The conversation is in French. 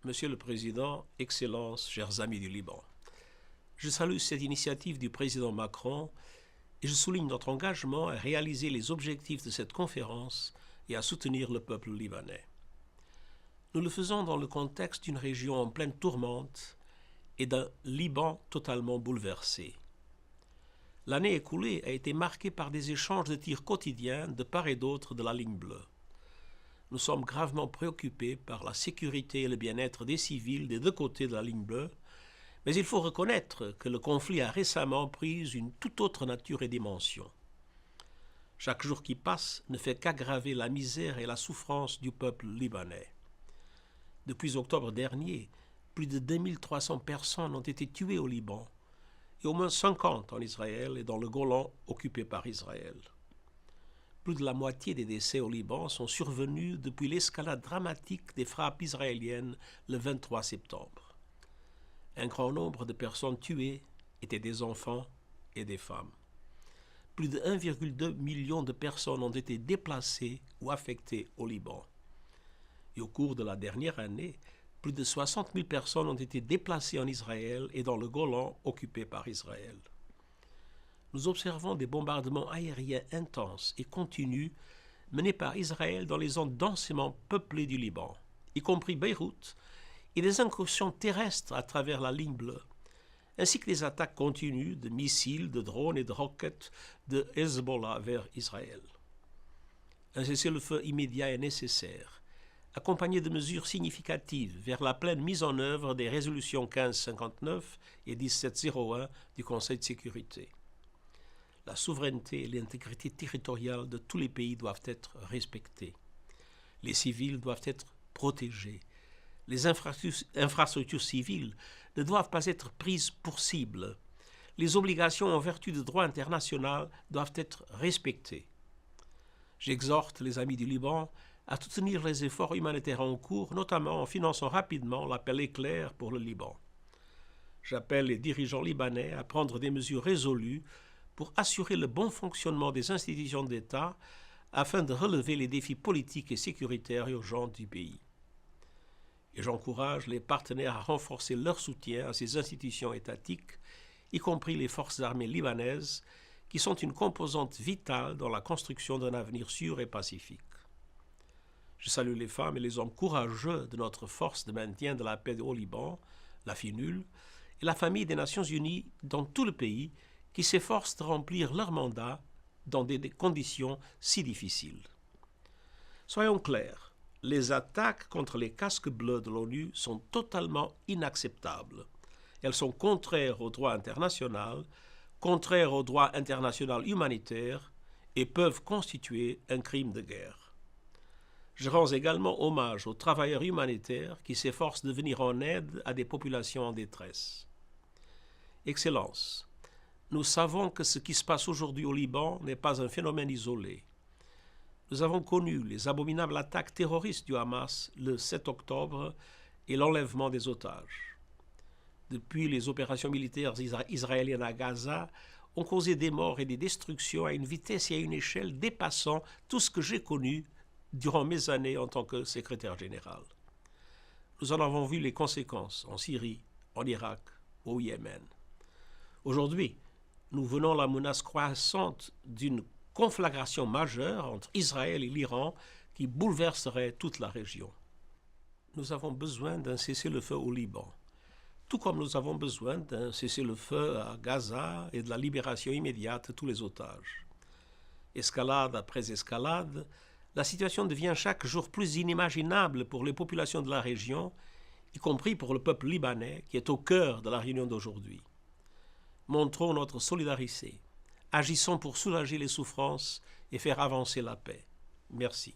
Monsieur le Président, Excellences, chers amis du Liban, je salue cette initiative du président Macron et je souligne notre engagement à réaliser les objectifs de cette conférence et à soutenir le peuple libanais. Nous le faisons dans le contexte d'une région en pleine tourmente et d'un Liban totalement bouleversé. L'année écoulée a été marquée par des échanges de tirs quotidiens de part et d'autre de la ligne bleue. Nous sommes gravement préoccupés par la sécurité et le bien-être des civils des deux côtés de la ligne bleue, mais il faut reconnaître que le conflit a récemment pris une toute autre nature et dimension. Chaque jour qui passe ne fait qu'aggraver la misère et la souffrance du peuple libanais. Depuis octobre dernier, plus de 2300 personnes ont été tuées au Liban et au moins 50 en Israël et dans le Golan occupé par Israël. Plus de la moitié des décès au Liban sont survenus depuis l'escalade dramatique des frappes israéliennes le 23 septembre. Un grand nombre de personnes tuées étaient des enfants et des femmes. Plus de 1,2 million de personnes ont été déplacées ou affectées au Liban. Et au cours de la dernière année, plus de 60 000 personnes ont été déplacées en Israël et dans le Golan occupé par Israël. Nous observons des bombardements aériens intenses et continus menés par Israël dans les zones densément peuplées du Liban, y compris Beyrouth, et des incursions terrestres à travers la ligne bleue, ainsi que des attaques continues de missiles, de drones et de roquettes de Hezbollah vers Israël. Un cessez-le-feu immédiat est nécessaire, accompagné de mesures significatives vers la pleine mise en œuvre des résolutions 1559 et 1701 du Conseil de sécurité. La souveraineté et l'intégrité territoriale de tous les pays doivent être respectées. Les civils doivent être protégés. Les infrastructures civiles ne doivent pas être prises pour cible. Les obligations en vertu du droit international doivent être respectées. J'exhorte les amis du Liban à soutenir les efforts humanitaires en cours, notamment en finançant rapidement l'appel éclair pour le Liban. J'appelle les dirigeants libanais à prendre des mesures résolues pour assurer le bon fonctionnement des institutions d'État afin de relever les défis politiques et sécuritaires urgents du pays. Et j'encourage les partenaires à renforcer leur soutien à ces institutions étatiques, y compris les forces armées libanaises, qui sont une composante vitale dans la construction d'un avenir sûr et pacifique. Je salue les femmes et les hommes courageux de notre force de maintien de la paix au Liban, la FINUL, et la famille des Nations Unies dans tout le pays, qui s'efforcent de remplir leur mandat dans des conditions si difficiles. Soyons clairs, les attaques contre les casques bleus de l'ONU sont totalement inacceptables. Elles sont contraires au droit international, contraires au droit international humanitaire et peuvent constituer un crime de guerre. Je rends également hommage aux travailleurs humanitaires qui s'efforcent de venir en aide à des populations en détresse. Excellences, nous savons que ce qui se passe aujourd'hui au Liban n'est pas un phénomène isolé. Nous avons connu les abominables attaques terroristes du Hamas le 7 octobre et l'enlèvement des otages. Depuis, les opérations militaires israéliennes à Gaza ont causé des morts et des destructions à une vitesse et à une échelle dépassant tout ce que j'ai connu durant mes années en tant que secrétaire général. Nous en avons vu les conséquences en Syrie, en Irak, au Yémen. Aujourd'hui, nous venons la menace croissante d'une conflagration majeure entre Israël et l'Iran qui bouleverserait toute la région. Nous avons besoin d'un cessez-le-feu au Liban, tout comme nous avons besoin d'un cessez-le-feu à Gaza et de la libération immédiate de tous les otages. Escalade après escalade, la situation devient chaque jour plus inimaginable pour les populations de la région, y compris pour le peuple libanais qui est au cœur de la réunion d'aujourd'hui. Montrons notre solidarité. Agissons pour soulager les souffrances et faire avancer la paix. Merci.